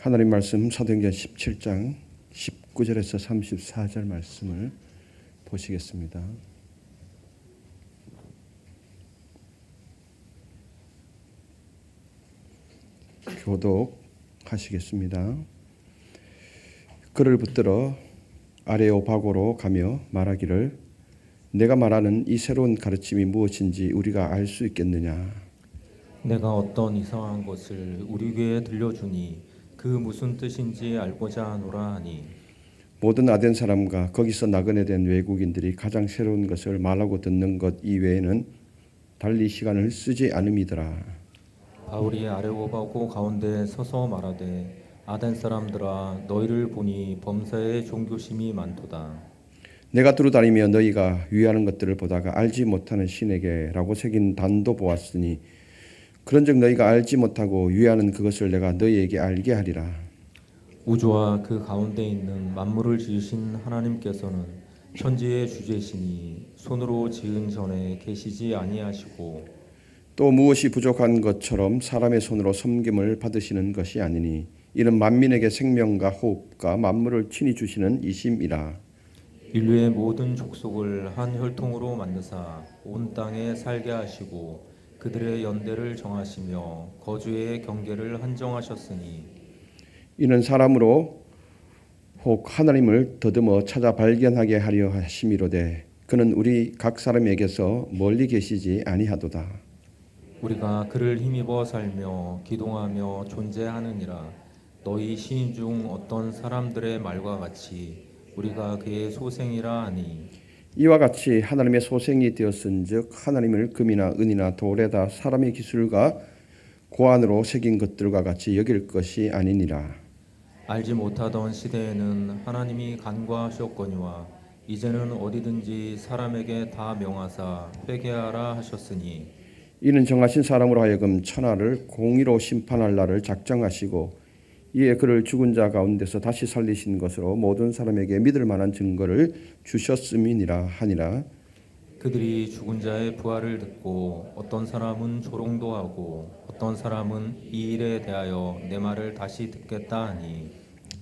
하나님 말씀 사도행전 17장 19절에서 34절 말씀을 보시겠습니다. 교독하시겠습니다. 그를 붙들어 아레오바고로 가며 말하기를 내가 말하는 이 새로운 가르침이 무엇인지 우리가 알 수 있겠느냐. 내가 어떤 이상한 것을 우리 귀에 들려주니 그 무슨 뜻인지 알고자 하노라 하니 모든 아덴 사람과 거기서 나그네 된 외국인들이 가장 새로운 것을 말하고 듣는 것 이외에는 달리 시간을 쓰지 않음이더라. 바울이 아레오바고 가운데 서서 말하되 아덴 사람들아 너희를 보니 범사에 종교심이 많도다. 내가 두루다니며 너희가 유의하는 것들을 보다가 알지 못하는 신에게라고 새긴 단도 보았으니 그런즉 너희가 알지 못하고 유의하는 그것을 내가 너희에게 알게 하리라. 우주와 그 가운데 있는 만물을 지으신 하나님께서는 천지의 주제시니 손으로 지은 전에 계시지 아니하시고 또 무엇이 부족한 것처럼 사람의 손으로 섬김을 받으시는 것이 아니니 이는 만민에게 생명과 호흡과 만물을 친히 주시는 이심이라. 인류의 모든 족속을 한 혈통으로 만드사 온 땅에 살게 하시고 그들의 연대를 정하시며 거주의 경계를 한정하셨으니 이는 사람으로 혹 하나님을 더듬어 찾아 발견하게 하려 하심이로되 그는 우리 각 사람에게서 멀리 계시지 아니하도다. 우리가 그를 힘입어 살며 기동하며 존재하느니라. 너희 시인 중 어떤 사람들의 말과 같이 우리가 그의 소생이라 하니 이와 같이 하나님의 소생이 되었은즉 하나님을 금이나 은이나 돌에다 사람의 기술과 고안으로 새긴 것들과 같이 여길 것이 아니니라. 알지 못하던 시대에는 하나님이 간과하셨거니와 이제는 어디든지 사람에게 다 명하사 회개하라 하셨으니 이는 정하신 사람으로 하여금 천하를 공의로 심판할 날을 작정하시고 이에 그를 죽은 자 가운데서 다시 살리신 것으로 모든 사람에게 믿을 만한 증거를 주셨음이니라 하니라. 그들이 죽은 자의 부활을 듣고 어떤 사람은 조롱도 하고 어떤 사람은 이 일에 대하여 내 말을 다시 듣겠다 하니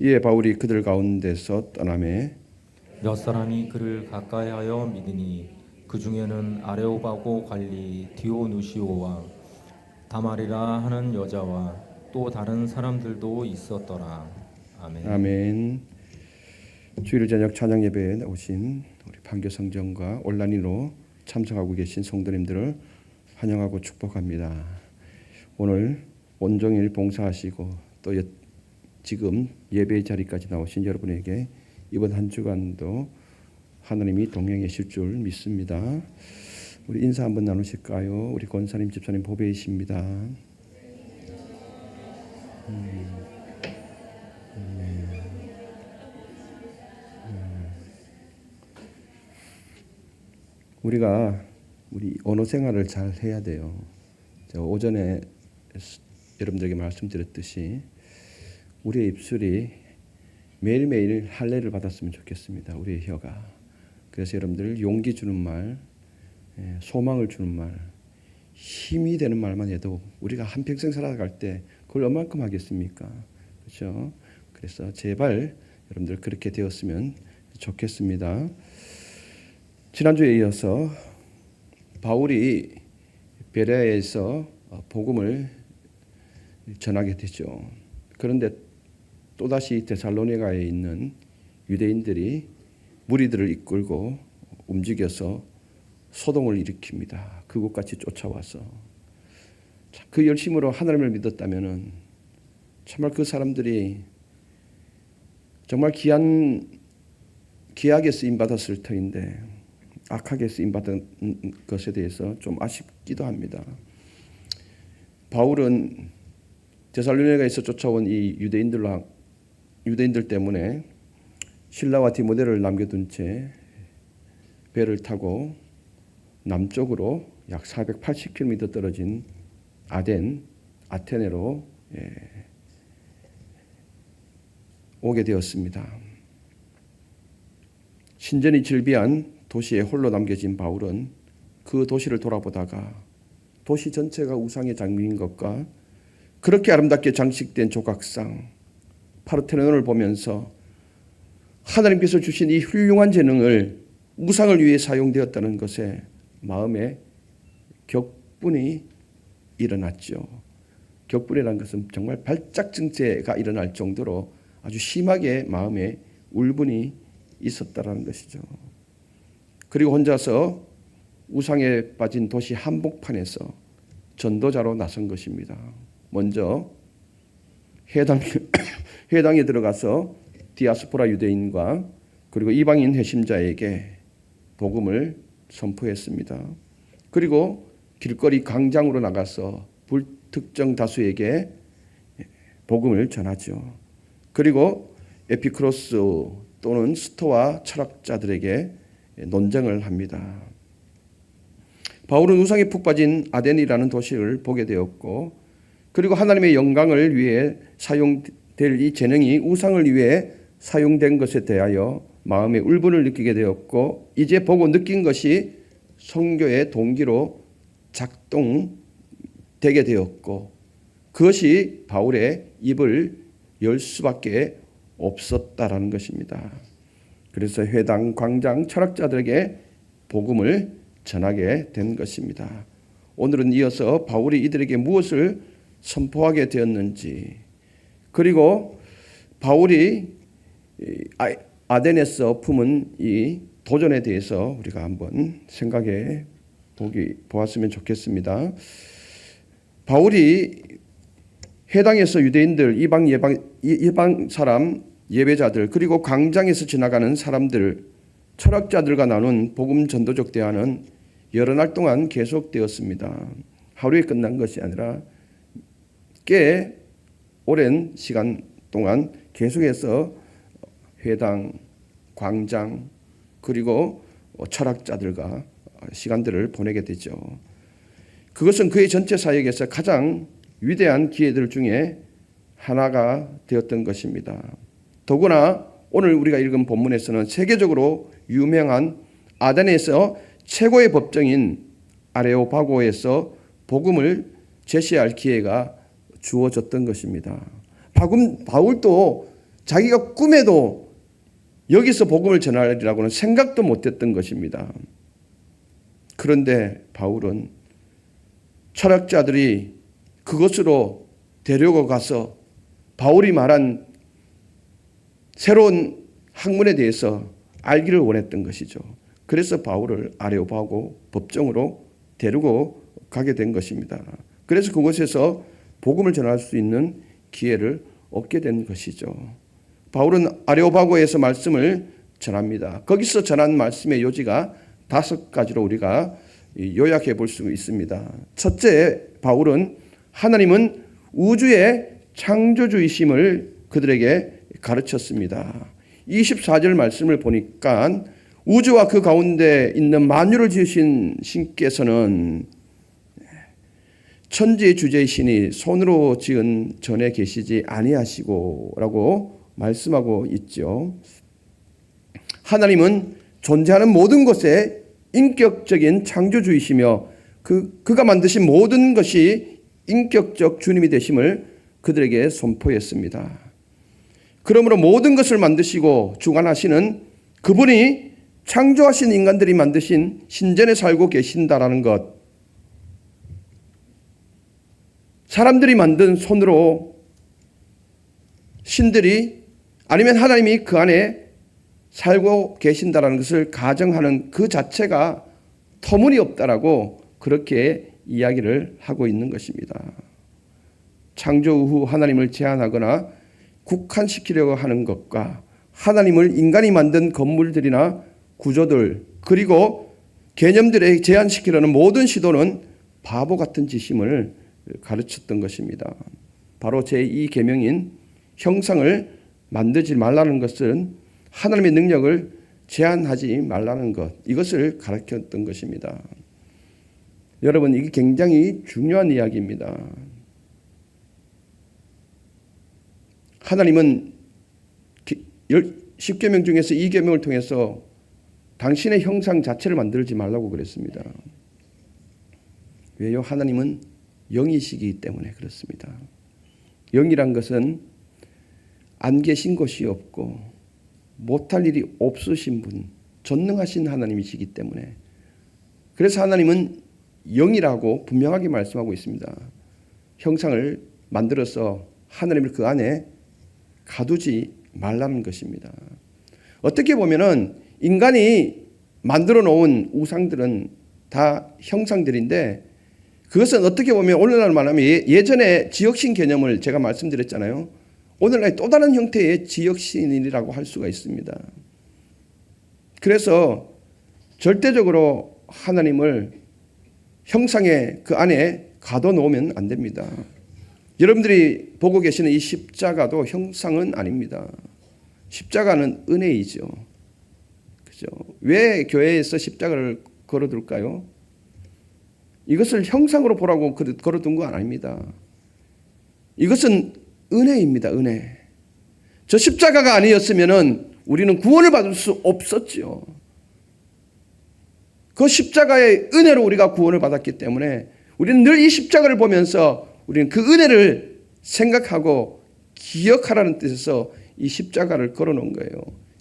이에 바울이 그들 가운데서 떠나매 몇 사람이 그를 가까이하여 믿으니 그 중에는 아레오바고 관리 디오누시오와 다말이라 하는 여자와 또 다른 사람들도 있었더라. 아멘. 아멘. 주일 저녁 찬양 예배에 오신 우리 판교성전과 온라인으로 참석하고 계신 성도님들을 환영하고 축복합니다. 오늘 온종일 봉사하시고 또 지금 예배 자리까지 나오신 여러분에게 이번 한 주간도 하나님이 동행해 주실 줄 믿습니다. 우리 인사 한번 나누실까요? 우리 권사님, 집사님 보배이십니다. 우리가 우리 언어 생활을 잘 해야 돼요. 제가 오전에 여러분들에게 말씀드렸듯이 우리의 입술이 매일매일 할례를 받았으면 좋겠습니다. 우리의 혀가. 그래서 여러분들 용기 주는 말, 소망을 주는 말, 힘이 되는 말만 해도 우리가 한평생 살아갈 때 그걸 얼마큼 하겠습니까? 그렇죠? 그래서 제발 여러분들 그렇게 되었으면 좋겠습니다. 지난주에 이어서 바울이 베레아에서 복음을 전하게 되죠. 그런데 또다시 데살로니가에 있는 유대인들이 무리들을 이끌고 움직여서 소동을 일으킵니다. 그곳까지 쫓아와서 그 열심으로 하나님을 믿었다면은 정말 그 사람들이 정말 귀하게 쓰임 받았을 터인데 악하게 쓰임 받은 것에 대해서 좀 아쉽기도 합니다. 바울은 데살로니가에서 쫓아온 이 유대인들 때문에 실라와 디모데를 남겨둔 채 배를 타고 남쪽으로 약 480km 떨어진 아테네로 오게 되었습니다. 신전이 즐비한 도시에 홀로 남겨진 바울은 그 도시를 돌아보다가 도시 전체가 우상의 장미인 것과 그렇게 아름답게 장식된 조각상 파르테논을 보면서 하나님께서 주신 이 훌륭한 재능을 우상을 위해 사용되었다는 것에 마음에 격분이 일어났죠. 격분이라는 것은 정말 발작 증세가 일어날 정도로 아주 심하게 마음에 울분이 있었다라는 것이죠. 그리고 혼자서 우상에 빠진 도시 한복판에서 전도자로 나선 것입니다. 먼저 회당에 들어가서 디아스포라 유대인과 그리고 이방인 회심자에게 복음을 선포했습니다. 그리고 길거리 광장으로 나가서 불특정 다수에게 복음을 전하죠. 그리고 에피크로스 또는 스토아 철학자들에게 논쟁을 합니다. 바울은 우상에 푹 빠진 아덴이라는 도시를 보게 되었고, 그리고 하나님의 영광을 위해 사용될 이 재능이 우상을 위해 사용된 것에 대하여 마음의 울분을 느끼게 되었고, 이제 보고 느낀 것이 선교의 동기로 작동되게 되었고, 그것이 바울의 입을 열 수밖에 없었다라는 것입니다. 그래서 회당, 광장, 철학자들에게 복음을 전하게 된 것입니다. 오늘은 이어서 바울이 이들에게 무엇을 선포하게 되었는지, 그리고 바울이 아덴에서 품은 이 도전에 대해서 우리가 한번 생각해 보았으면 좋겠습니다. 바울이 회당에서 유대인들, 이방 사람, 예배자들, 그리고 광장에서 지나가는 사람들, 철학자들과 나눈 복음 전도적 대화는 여러 날 동안 계속되었습니다. 하루에 끝난 것이 아니라 꽤 오랜 시간 동안 계속해서 회당, 광장, 그리고 철학자들과 시간들을 보내게 되죠. 그것은 그의 전체 사역에서 가장 위대한 기회들 중에 하나가 되었던 것입니다. 더구나 오늘 우리가 읽은 본문에서는 세계적으로 유명한 아덴에서 최고의 법정인 아레오파고에서 복음을 제시할 기회가 주어졌던 것입니다. 바울도 자기가 꿈에도 여기서 복음을 전하리라고는 생각도 못했던 것입니다. 그런데 바울은 철학자들이 그것으로 데리고 가서 바울이 말한 새로운 학문에 대해서 알기를 원했던 것이죠. 그래서 바울을 아레오파고 법정으로 데리고 가게 된 것입니다. 그래서 그곳에서 복음을 전할 수 있는 기회를 얻게 된 것이죠. 바울은 아레오파고에서 말씀을 전합니다. 거기서 전한 말씀의 요지가 5가지로 우리가 요약해 볼 수 있습니다. 첫째, 바울은 하나님은 우주의 창조주이심을 그들에게 가르쳤습니다. 24절 말씀을 보니까 우주와 그 가운데 있는 만유를 지으신 신께서는 천지의 주제이시니 손으로 지은 전에 계시지 아니하시고 라고 말씀하고 있죠. 하나님은 존재하는 모든 것에 인격적인 창조주이시며 그가 만드신 모든 것이 인격적 주님이 되심을 그들에게 선포했습니다. 그러므로 모든 것을 만드시고 주관하시는 그분이 창조하신 인간들이 만드신 신전에 살고 계신다라는 것, 사람들이 만든 손으로 신들이 아니면 하나님이 그 안에 살고 계신다라는 것을 가정하는 그 자체가 터무니없다라고 그렇게 이야기를 하고 있는 것입니다. 창조 후 하나님을 제한하거나 국한시키려고 하는 것과 하나님을 인간이 만든 건물들이나 구조들 그리고 개념들에 제한시키려는 모든 시도는 바보 같은 짓임을 가르쳤던 것입니다. 바로 제2계명인 형상을 만들지 말라는 것은 하나님의 능력을 제한하지 말라는 것, 이것을 가르쳤던 것입니다. 여러분, 이게 굉장히 중요한 이야기입니다. 하나님은 10계명 중에서 2계명을 통해서 당신의 형상 자체를 만들지 말라고 그랬습니다. 왜요? 하나님은 영이시기 때문에 그렇습니다. 영이란 것은 안 계신 곳이 없고 못할 일이 없으신 분, 전능하신 하나님이시기 때문에, 그래서 하나님은 영이라고 분명하게 말씀하고 있습니다. 형상을 만들어서 하나님을 그 안에 가두지 말라는 것입니다. 어떻게 보면은 인간이 만들어 놓은 우상들은 다 형상들인데, 그것은 어떻게 보면 오늘날 말하면 예전에 지역신 개념을 제가 말씀드렸잖아요. 오늘날 또 다른 형태의 지역신이라고 할 수가 있습니다. 그래서 절대적으로 하나님을 형상의 그 안에 가둬놓으면 안 됩니다. 여러분들이 보고 계시는 이 십자가도 형상은 아닙니다. 십자가는 은혜이죠. 그죠? 왜 교회에서 십자가를 걸어둘까요? 이것을 형상으로 보라고 걸어둔 건 아닙니다. 이것은 은혜입니다. 은혜. 저 십자가가 아니었으면 우리는 구원을 받을 수 없었죠. 그 십자가의 은혜로 우리가 구원을 받았기 때문에 우리는 늘 이 십자가를 보면서 우리는 그 은혜를 생각하고 기억하라는 뜻에서 이 십자가를 걸어놓은 거예요.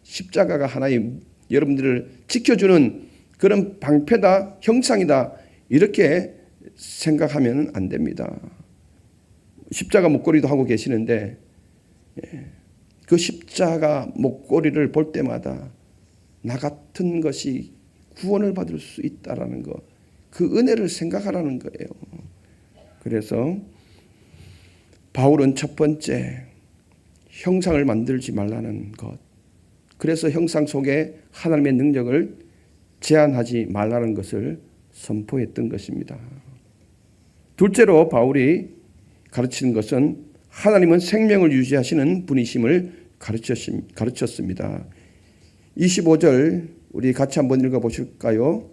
십자가가 하나의 여러분들을 지켜주는 그런 방패다, 형상이다, 이렇게 생각하면 안 됩니다. 십자가 목걸이도 하고 계시는데 그 십자가 목걸이를 볼 때마다 나 같은 것이 구원을 받을 수 있다라는 것, 그 은혜를 생각하라는 거예요. 그래서 바울은 첫 번째 형상을 만들지 말라는 것, 그래서 형상 속에 하나님의 능력을 제한하지 말라는 것을 선포했던 것입니다. 둘째로 바울이 가르치는 것은 하나님은 생명을 유지하시는 분이심을 가르쳤습니다. 25절 우리 같이 한번 읽어보실까요?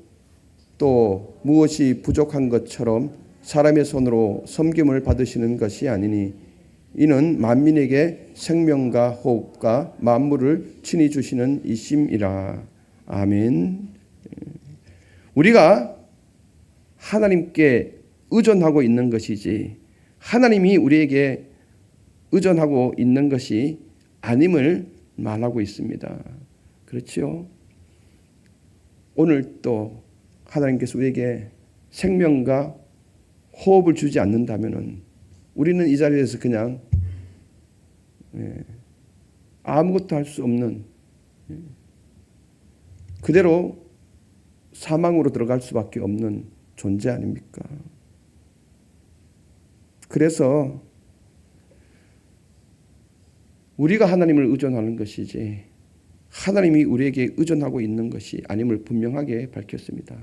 또 무엇이 부족한 것처럼 사람의 손으로 섬김을 받으시는 것이 아니니 이는 만민에게 생명과 호흡과 만물을 친히 주시는 이심이라. 아멘. 우리가 하나님께 의존하고 있는 것이지 하나님이 우리에게 의존하고 있는 것이 아님을 말하고 있습니다. 그렇지요? 오늘 또 하나님께서 우리에게 생명과 호흡을 주지 않는다면 우리는 이 자리에서 그냥 아무것도 할 수 없는 그대로 사망으로 들어갈 수밖에 없는 존재 아닙니까? 그래서 우리가 하나님을 의존하는 것이지 하나님이 우리에게 의존하고 있는 것이 아님을 분명하게 밝혔습니다.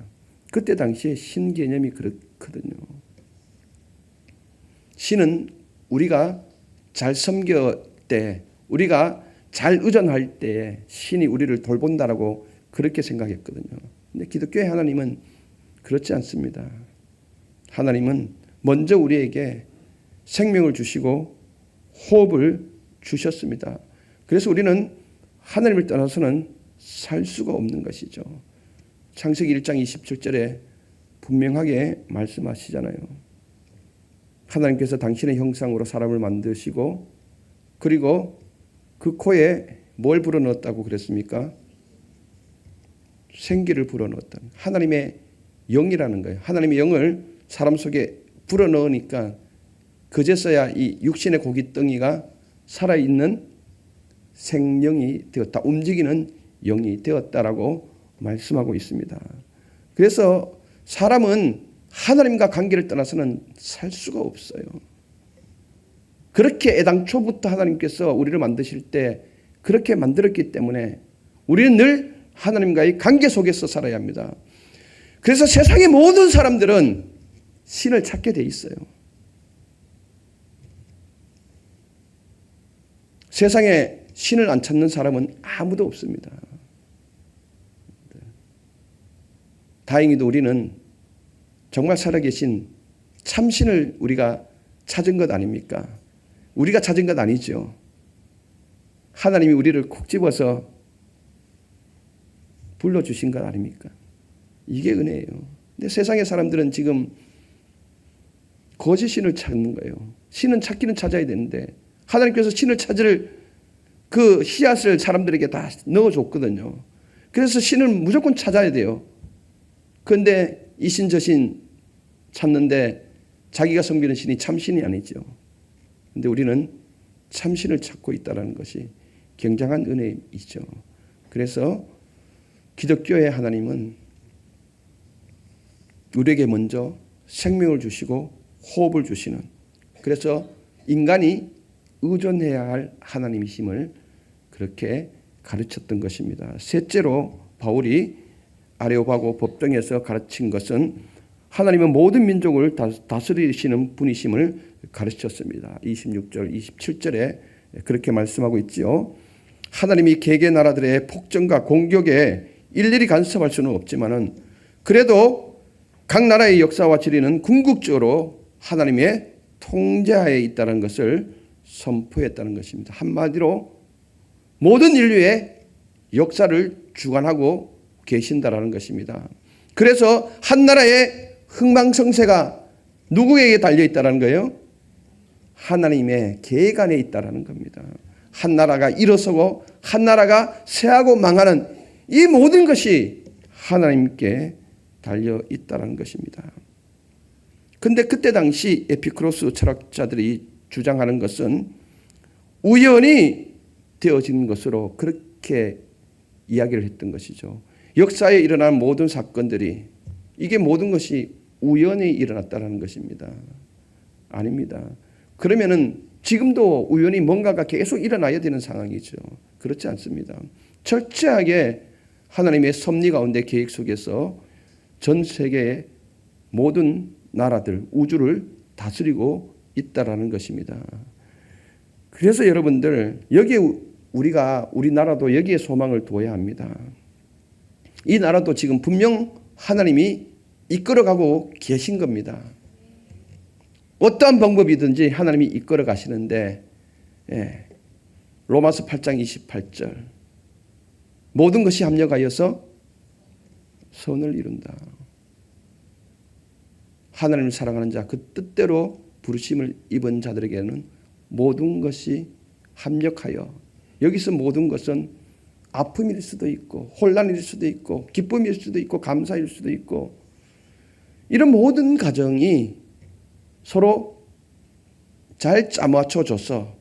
그때 당시에 신 개념이 그렇거든요. 신은 우리가 잘 섬길 때, 우리가 잘 의존할 때 신이 우리를 돌본다라고 그렇게 생각했거든요. 근데 기독교의 하나님은 그렇지 않습니다. 하나님은 먼저 우리에게 생명을 주시고 호흡을 주셨습니다. 그래서 우리는 하나님을 떠나서는 살 수가 없는 것이죠. 창세기 1장 27절에 분명하게 말씀하시잖아요. 하나님께서 당신의 형상으로 사람을 만드시고 그리고 그 코에 뭘 불어넣었다고 그랬습니까? 생기를 불어넣었다. 하나님의 영이라는 거예요. 하나님의 영을 사람 속에 불어넣으니까 그제서야 이 육신의 고깃덩이가 살아있는 생명이 되었다. 움직이는 영이 되었다라고 말씀하고 있습니다. 그래서 사람은 하나님과 관계를 떠나서는 살 수가 없어요. 그렇게 애당초부터 하나님께서 우리를 만드실 때 그렇게 만들었기 때문에 우리는 늘 하나님과의 관계 속에서 살아야 합니다. 그래서 세상의 모든 사람들은 신을 찾게 돼 있어요. 세상에 신을 안 찾는 사람은 아무도 없습니다. 다행히도 우리는 정말 살아계신 참신을 우리가 찾은 것 아닙니까? 우리가 찾은 것 아니죠. 하나님이 우리를 콕 집어서 불러주신 것 아닙니까? 이게 은혜예요. 근데 세상의 사람들은 지금 거짓 신을 찾는 거예요. 신은 찾기는 찾아야 되는데 하나님께서 신을 찾을 그 씨앗을 사람들에게 다 넣어줬거든요. 그래서 신을 무조건 찾아야 돼요. 그런데 이 신 저 신 찾는데 자기가 섬기는 신이 참신이 아니죠. 그런데 우리는 참신을 찾고 있다는 것이 굉장한 은혜이죠. 그래서 기독교의 하나님은 우리에게 먼저 생명을 주시고 호흡을 주시는, 그래서 인간이 의존해야 할 하나님이심을 그렇게 가르쳤던 것입니다. 셋째로 바울이 아레오파고 법정에서 가르친 것은 하나님은 모든 민족을 다스리시는 분이심을 가르쳤습니다. 26절, 27절에 그렇게 말씀하고 있지요. 하나님이 개개 나라들의 폭정과 공격에 일일이 간섭할 수는 없지만은 그래도 각 나라의 역사와 지리는 궁극적으로 하나님의 통제하에 있다는 것을 선포했다는 것입니다. 한마디로 모든 인류의 역사를 주관하고 계신다라는 것입니다. 그래서 한 나라의 흥망성쇠가 누구에게 달려있다는 거예요? 하나님의 계획 안에 있다는 겁니다. 한 나라가 일어서고 한 나라가 쇠하고 망하는 이 모든 것이 하나님께 달려있다는 것입니다. 그런데 그때 당시 에피쿠로스 철학자들이 주장하는 것은 우연히 되어진 것으로 그렇게 이야기를 했던 것이죠. 역사에 일어난 모든 사건들이 이게 모든 것이 우연히 일어났다는 것입니다. 아닙니다. 그러면은 지금도 우연히 뭔가가 계속 일어나야 되는 상황이죠. 그렇지 않습니다. 철저하게 하나님의 섭리 가운데 계획 속에서 전 세계의 모든 나라들, 우주를 다스리고 있다라는 것입니다. 그래서 여러분들 여기에 우리나라도 여기에 소망을 둬야 합니다. 이 나라도 지금 분명 하나님이 이끌어가고 계신 겁니다. 어떠한 방법이든지 하나님이 이끌어 가시는데, 로마서 8장 28절 모든 것이 합력하여서 선을 이룬다. 하나님을 사랑하는 자, 그 뜻대로 부르심을 입은 자들에게는 모든 것이 합력하여, 여기서 모든 것은 아픔일 수도 있고 혼란일 수도 있고 기쁨일 수도 있고 감사일 수도 있고, 이런 모든 가정이 서로 잘 짜맞춰줘서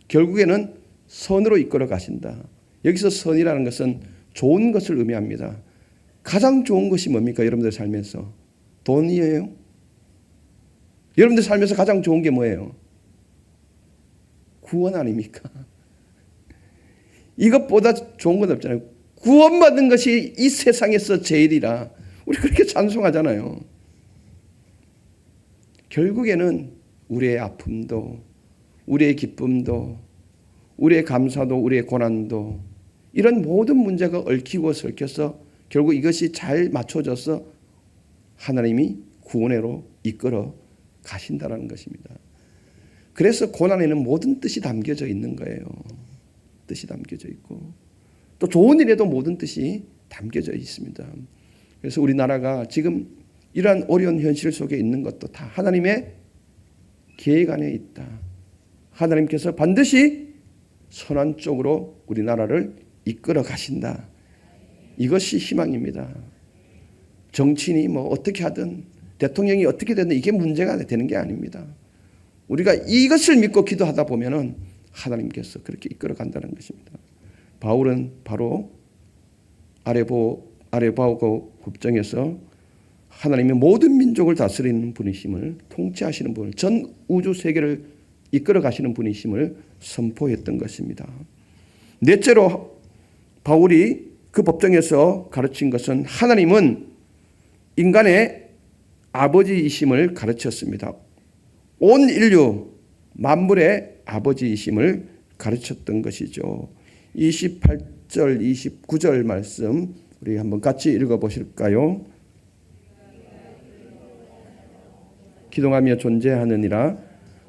결국에는 선으로 이끌어 가신다. 여기서 선이라는 것은 좋은 것을 의미합니다. 가장 좋은 것이 뭡니까? 여러분들 삶에서 돈이에요? 여러분들 삶에서 가장 좋은 게 뭐예요? 구원 아닙니까? 이것보다 좋은 건 없잖아요. 구원받은 것이 이 세상에서 제일이라 우리 그렇게 찬송하잖아요. 결국에는 우리의 아픔도, 우리의 기쁨도, 우리의 감사도, 우리의 고난도, 이런 모든 문제가 얽히고 설켜서 결국 이것이 잘 맞춰져서 하나님이 구원으로 이끌어 가신다는 것입니다. 그래서 고난에는 모든 뜻이 담겨져 있는 거예요. 뜻이 담겨져 있고 또 좋은 일에도 모든 뜻이 담겨져 있습니다. 그래서 우리나라가 지금 이러한 어려운 현실 속에 있는 것도 다 하나님의 계획 안에 있다. 하나님께서 반드시 선한 쪽으로 우리나라를 이끌어 가신다. 이것이 희망입니다. 정치인이 뭐 어떻게 하든 대통령이 어떻게 되든 이게 문제가 되는 게 아닙니다. 우리가 이것을 믿고 기도하다 보면은 하나님께서 그렇게 이끌어 간다는 것입니다. 바울은 바로 아레오파고 법정에서 하나님의 모든 민족을 다스리는 분이심을, 통치하시는 분을, 전 우주 세계를 이끌어 가시는 분이심을 선포했던 것입니다. 넷째로 바울이 그 법정에서 가르친 것은 하나님은 인간의 아버지이심을 가르쳤습니다. 온 인류 만물의 아버지이심을 가르쳤던 것이죠. 28절 29절 말씀 우리 한번 같이 읽어보실까요? 기동하며 존재하느니라.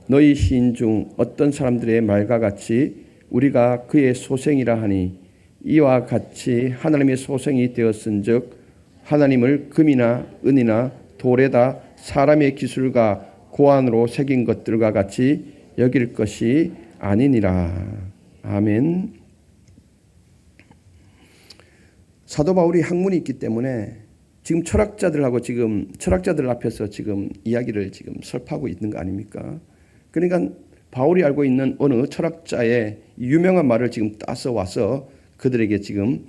너희 시인 중 어떤 사람들의 말과 같이 우리가 그의 소생이라 하니 이와 같이 하나님의 소생이 되었은즉 하나님을 금이나 은이나 돌에다 사람의 기술과 고안으로 새긴 것들과 같이 여길 것이 아니니라. 아멘. 사도 바울이 학문이 있기 때문에 지금 철학자들 앞에서 지금 이야기를 지금 설파하고 있는 거 아닙니까? 그러니까 바울이 알고 있는 어느 철학자의 유명한 말을 지금 따서 와서 그들에게 지금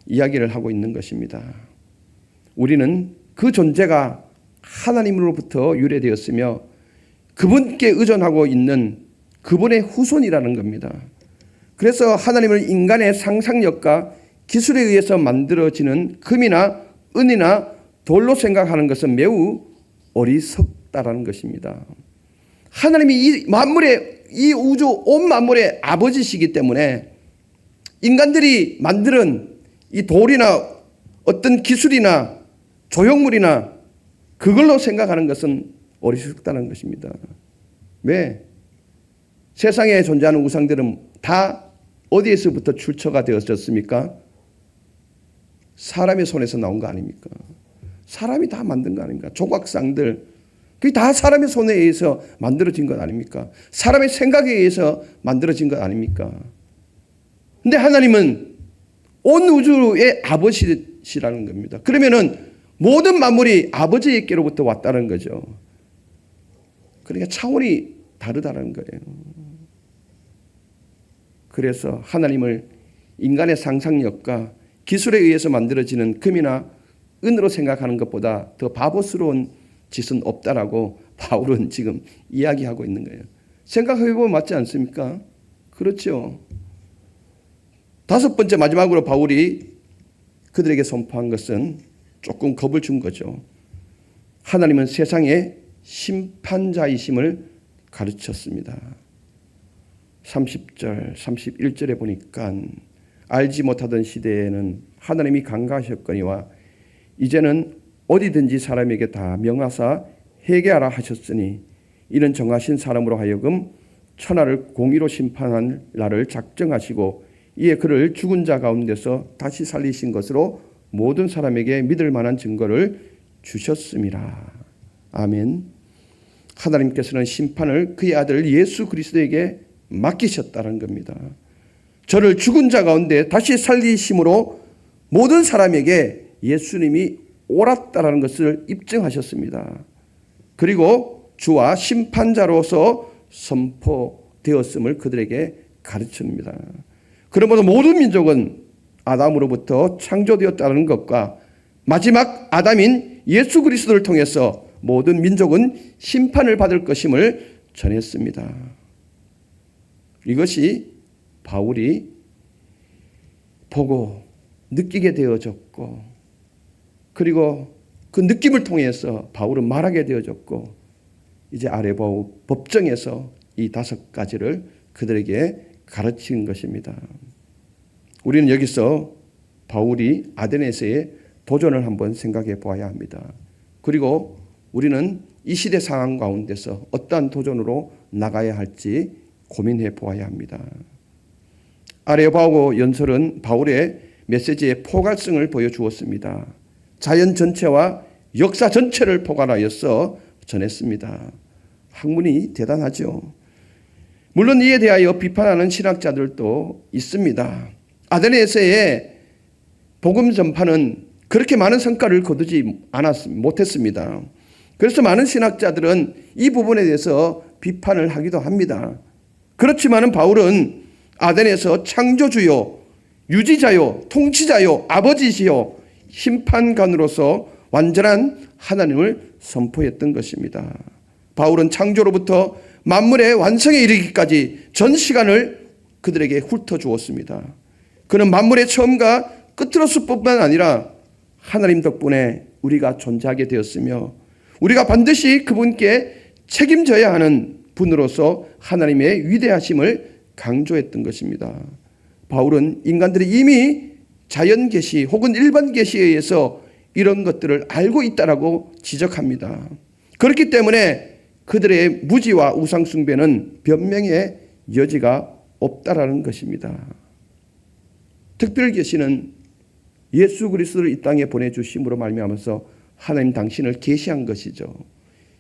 이야기를 하고 있는 것입니다. 우리는 그 존재가 하나님으로부터 유래되었으며 그분께 의존하고 있는 그분의 후손이라는 겁니다. 그래서 하나님을 인간의 상상력과 기술에 의해서 만들어지는 금이나 은이나 돌로 생각하는 것은 매우 어리석다라는 것입니다. 하나님이 이 우주 온 만물의 아버지시기 때문에 인간들이 만드는 이 돌이나 어떤 기술이나 조형물이나 그걸로 생각하는 것은 어리석다는 것입니다. 왜? 세상에 존재하는 우상들은 다 어디에서부터 출처가 되어졌습니까? 사람의 손에서 나온 거 아닙니까? 사람이 다 만든 거 아닙니까? 조각상들, 그게 다 사람의 손에 의해서 만들어진 것 아닙니까? 사람의 생각에 의해서 만들어진 것 아닙니까? 근데 하나님은 온 우주의 아버지시라는 겁니다. 그러면은 모든 만물이 아버지께로부터 왔다는 거죠. 그러니까 차원이 다르다는 거예요. 그래서 하나님을 인간의 상상력과 기술에 의해서 만들어지는 금이나 은으로 생각하는 것보다 더 바보스러운 짓은 없다라고 바울은 지금 이야기하고 있는 거예요. 생각해보면 맞지 않습니까? 그렇죠. 다섯 번째 마지막으로 바울이 그들에게 선포한 것은 조금 겁을 준 거죠. 하나님은 세상의 심판자이심을 가르쳤습니다. 30절, 31절에 보니까 알지 못하던 시대에는 하나님이 강가하셨거니와 이제는 어디든지 사람에게 다 명하사 회개하라 하셨으니 이는 정하신 사람으로 하여금 천하를 공의로 심판할 날을 작정하시고 이에 그를 죽은 자 가운데서 다시 살리신 것으로 모든 사람에게 믿을 만한 증거를 주셨음이라. 아멘. 하나님께서는 심판을 그의 아들 예수 그리스도에게 맡기셨다는 겁니다. 저를 죽은 자 가운데 다시 살리심으로 모든 사람에게 예수님이 옳았다라는 것을 입증하셨습니다. 그리고 주와 심판자로서 선포되었음을 그들에게 가르칩니다. 그러므로 모든 민족은 아담으로부터 창조되었다는 것과 마지막 아담인 예수 그리스도를 통해서 모든 민족은 심판을 받을 것임을 전했습니다. 이것이 바울이 보고 느끼게 되어졌고 그리고 그 느낌을 통해서 바울은 말하게 되어졌고 이제 아레바우 법정에서 이 다섯 가지를 그들에게 가르친 것입니다. 우리는 여기서 바울이 아데네에서의 도전을 한번 생각해 보아야 합니다. 그리고 우리는 이 시대 상황 가운데서 어떠한 도전으로 나가야 할지 고민해 보아야 합니다. 아레바우 연설은 바울의 메시지의 포괄성을 보여주었습니다. 자연 전체와 역사 전체를 포괄하여서 전했습니다. 학문이 대단하죠. 물론 이에 대하여 비판하는 신학자들도 있습니다. 아데네에서의 복음 전파는 그렇게 많은 성과를 거두지 못했습니다. 그래서 많은 신학자들은 이 부분에 대해서 비판을 하기도 합니다. 그렇지만 바울은 아덴에서 창조주요, 유지자요, 통치자요, 아버지시요, 심판관으로서 완전한 하나님을 선포했던 것입니다. 바울은 창조로부터 만물의 완성에 이르기까지 전 시간을 그들에게 훑어주었습니다. 그는 만물의 처음과 끝으로서뿐만 아니라 하나님 덕분에 우리가 존재하게 되었으며 우리가 반드시 그분께 책임져야 하는 분으로서 하나님의 위대하심을 강조했던 것입니다. 바울은 인간들이 이미 자연 계시 혹은 일반 계시에 의해서 이런 것들을 알고 있다라고 지적합니다. 그렇기 때문에 그들의 무지와 우상 숭배는 변명의 여지가 없다라는 것입니다. 특별 계시는 예수 그리스도를 이 땅에 보내주심으로 말미암아서 하나님 당신을 계시한 것이죠.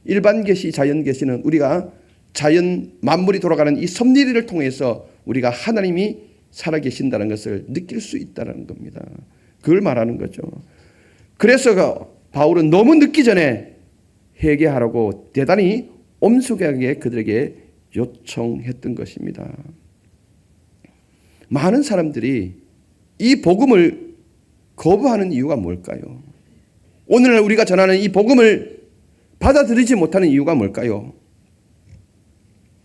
일반 계시, 자연 계시는 우리가 자연 만물이 돌아가는 이 섭리를 통해서 우리가 하나님이 살아계신다는 것을 느낄 수 있다는 겁니다. 그걸 말하는 거죠. 그래서 바울은 너무 늦기 전에 회개하라고 대단히 엄숙하게 그들에게 요청했던 것입니다. 많은 사람들이 이 복음을 거부하는 이유가 뭘까요? 오늘날 우리가 전하는 이 복음을 받아들이지 못하는 이유가 뭘까요?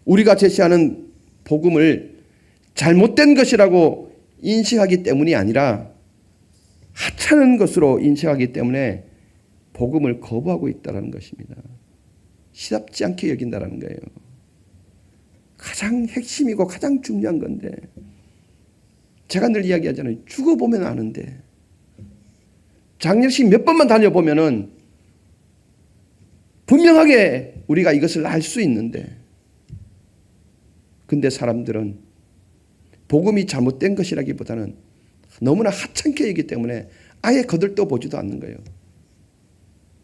우리가 제시하는 복음을 잘못된 것이라고 인식하기 때문이 아니라 하찮은 것으로 인식하기 때문에 복음을 거부하고 있다는 것입니다. 시답지 않게 여긴다는 거예요. 가장 핵심이고 가장 중요한 건데, 제가 늘 이야기하잖아요. 죽어보면 아는데, 장례식 몇 번만 다녀보면은 분명하게 우리가 이것을 알 수 있는데, 근데 사람들은 복음이 잘못된 것이라기보다는 너무나 하찮게 여기기 때문에 아예 거들떠 보지도 않는 거예요.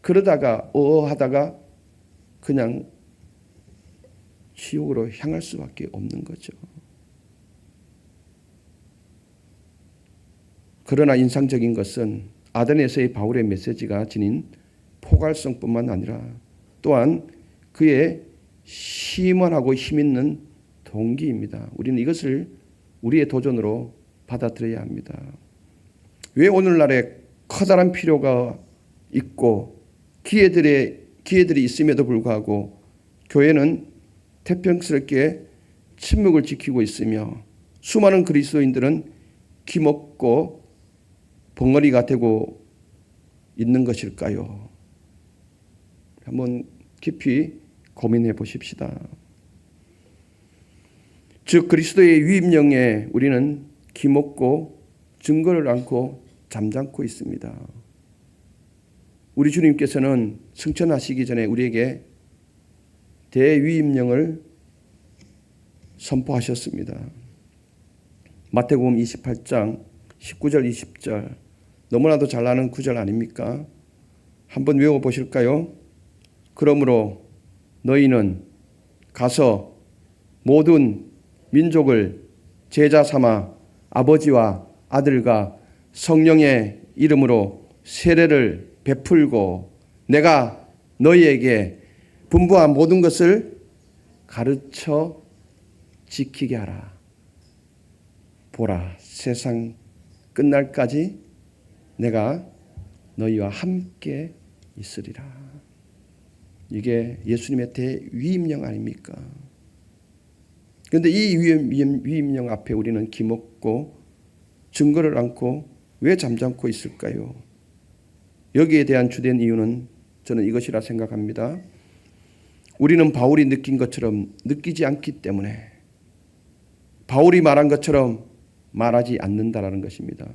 그러다가 하다가 그냥 지옥으로 향할 수밖에 없는 거죠. 그러나 인상적인 것은 아덴에서의 바울의 메시지가 지닌 포괄성뿐만 아니라 또한 그의 시원하고 힘있는 동기입니다. 우리는 이것을 우리의 도전으로 받아들여야 합니다. 왜 오늘날에 커다란 필요가 있고 기회들이 있음에도 불구하고 교회는 태평스럽게 침묵을 지키고 있으며 수많은 그리스도인들은 기먹고 벙어리가 되고 있는 것일까요? 한번 깊이 고민해 보십시다. 즉 그리스도의 위임령에 우리는 기먹고 증거를 않고 잠잠고 있습니다. 우리 주님께서는 승천하시기 전에 우리에게 대위임령을 선포하셨습니다. 마태복음 28장 19절 20절, 너무나도 잘 아는 구절 아닙니까? 한번 외워보실까요? 그러므로 너희는 가서 모든 민족을 제자 삼아 아버지와 아들과 성령의 이름으로 세례를 베풀고 내가 너희에게 분부한 모든 것을 가르쳐 지키게 하라. 보라, 세상 끝날까지 내가 너희와 함께 있으리라. 이게 예수님의 대위임령 아닙니까? 그런데 이 위임령 앞에 우리는 기먹고 증거를 않고 왜 잠잠고 있을까요? 여기에 대한 주된 이유는 저는 이것이라 생각합니다. 우리는 바울이 느낀 것처럼 느끼지 않기 때문에 바울이 말한 것처럼 말하지 않는다라는 것입니다.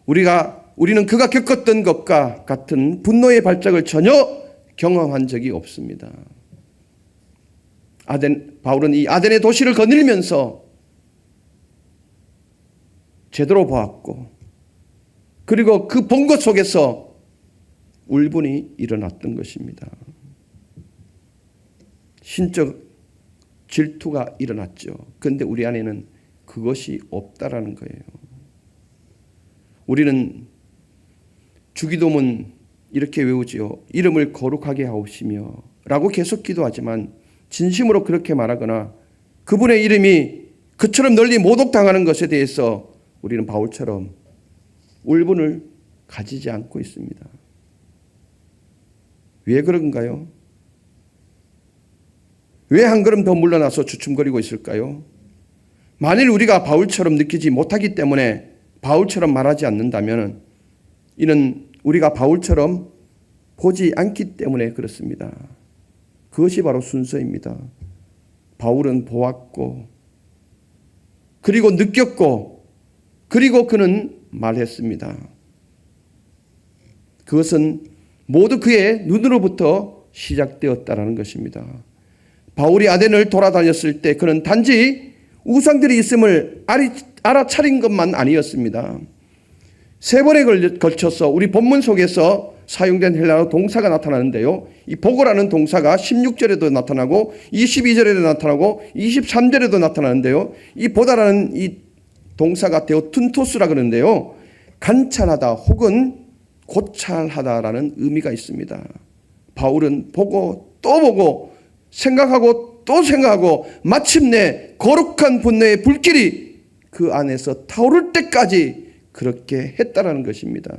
우리는 그가 겪었던 것과 같은 분노의 발작을 전혀 경험한 적이 없습니다. 바울은 이 아덴의 도시를 거닐면서 제대로 보았고, 그리고 그 본 것 속에서 울분이 일어났던 것입니다. 신적 질투가 일어났죠. 그런데 우리 안에는 그것이 없다라는 거예요. 우리는 주기도문 이렇게 외우지요. 이름을 거룩하게 하옵시며 라고 계속 기도하지만 진심으로 그렇게 말하거나 그분의 이름이 그처럼 널리 모독당하는 것에 대해서 우리는 바울처럼 울분을 가지지 않고 있습니다. 왜 그런가요? 왜 한 걸음 더 물러나서 주춤거리고 있을까요? 만일 우리가 바울처럼 느끼지 못하기 때문에 바울처럼 말하지 않는다면 이는 우리가 바울처럼 보지 않기 때문에 그렇습니다. 그것이 바로 순서입니다. 바울은 보았고 그리고 느꼈고 그리고 그는 말했습니다. 그것은 모두 그의 눈으로부터 시작되었다라는 것입니다. 바울이 아덴을 돌아다녔을 때 그는 단지 우상들이 있음을 알아차린 것만 아니었습니다. 3번에 걸쳐서 우리 본문 속에서 사용된 헬라어 동사가 나타나는데요. 이 보고라는 동사가 16절에도 나타나고 22절에도 나타나고 23절에도 나타나는데요. 이 보다라는 이 동사가 데오툰토스라 그러는데요. 관찰하다 혹은 고찰하다라는 의미가 있습니다. 바울은 보고 또 보고 생각하고 또 생각하고 마침내 거룩한 분노의 불길이 그 안에서 타오를 때까지 그렇게 했다라는 것입니다.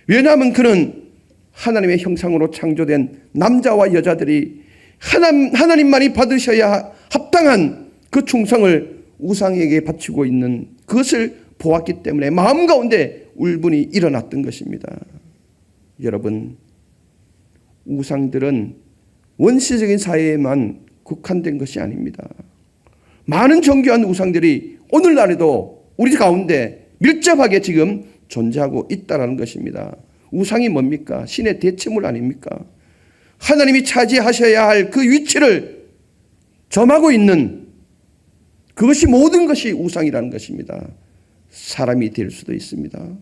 왜냐하면 그는 하나님의 형상으로 창조된 남자와 여자들이 하나님만이 받으셔야 합당한 그 충성을 우상에게 바치고 있는 그것을 보았기 때문에 마음 가운데 울분이 일어났던 것입니다. 여러분, 우상들은 원시적인 사회에만 국한된 것이 아닙니다. 많은 정교한 우상들이 오늘날에도 우리 가운데 밀접하게 지금 존재하고 있다는 것입니다. 우상이 뭡니까? 신의 대체물 아닙니까? 하나님이 차지하셔야 할 그 위치를 점하고 있는 그것이 모든 것이 우상이라는 것입니다. 사람이 될 수도 있습니다.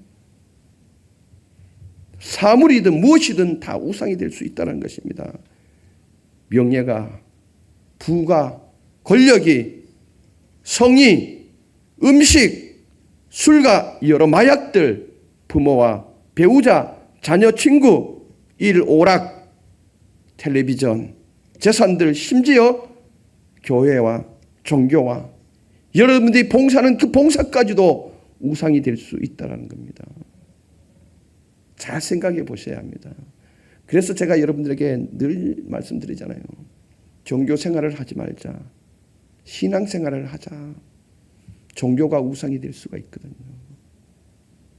사물이든 무엇이든 다 우상이 될 수 있다는 것입니다. 명예가, 부가, 권력이, 성이, 음식, 술과 여러 마약들, 부모와 배우자, 자녀, 친구, 일, 오락, 텔레비전, 재산들, 심지어 교회와 종교와 여러분들이 봉사하는 그 봉사까지도 우상이 될 수 있다는 겁니다. 잘 생각해 보셔야 합니다. 그래서 제가 여러분들에게 늘 말씀드리잖아요. 종교 생활을 하지 말자. 신앙 생활을 하자. 종교가 우상이 될 수가 있거든요.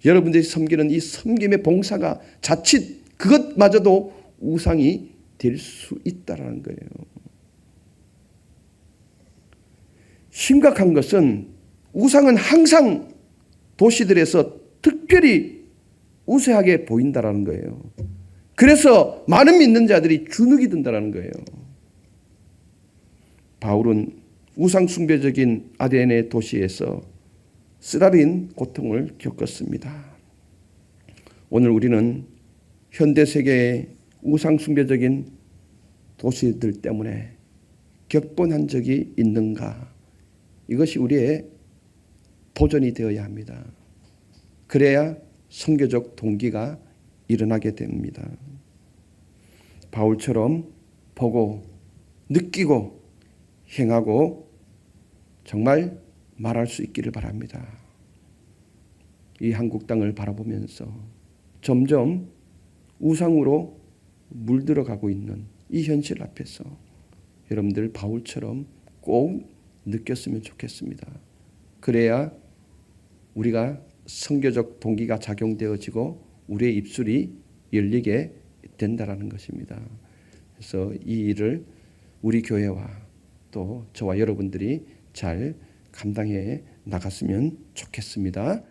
여러분들이 섬기는 이 섬김의 봉사가 자칫 그것마저도 우상이 될 수 있다는 거예요. 심각한 것은 우상은 항상 도시들에서 특별히 우세하게 보인다는 거예요. 그래서 많은 믿는 자들이 주눅이 든다는 거예요. 바울은 우상 숭배적인 아테네 도시에서 쓰라린 고통을 겪었습니다. 오늘 우리는 현대 세계의 우상 숭배적인 도시들 때문에 격분한 적이 있는가? 이것이 우리의 도전이 되어야 합니다. 그래야 선교적 동기가 일어나게 됩니다. 바울처럼 보고 느끼고 행하고 정말 말할 수 있기를 바랍니다. 이 한국 땅을 바라보면서 점점 우상으로 물들어가고 있는 이 현실 앞에서 여러분들 바울처럼 꼭 느꼈으면 좋겠습니다. 그래야 우리가 선교적 동기가 작용되어지고 우리의 입술이 열리게 된다라는 것입니다. 그래서 이 일을 우리 교회와 또 저와 여러분들이 잘 감당해 나갔으면 좋겠습니다.